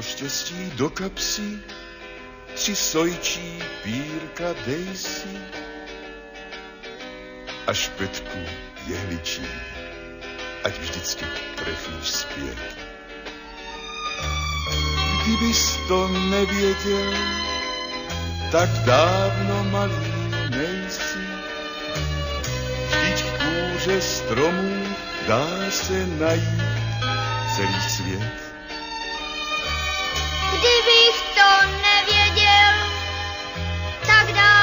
To štěstí do kapsy, 3 sojčí pírka dej si a špetku jehličí, ať vždycky trefíš zpět. Kdybys to nevěděl, tak dávno malý nejsi. Vždyť v kůře stromů dá se najít celý svět. Kdybych to nevěděl, tak dávno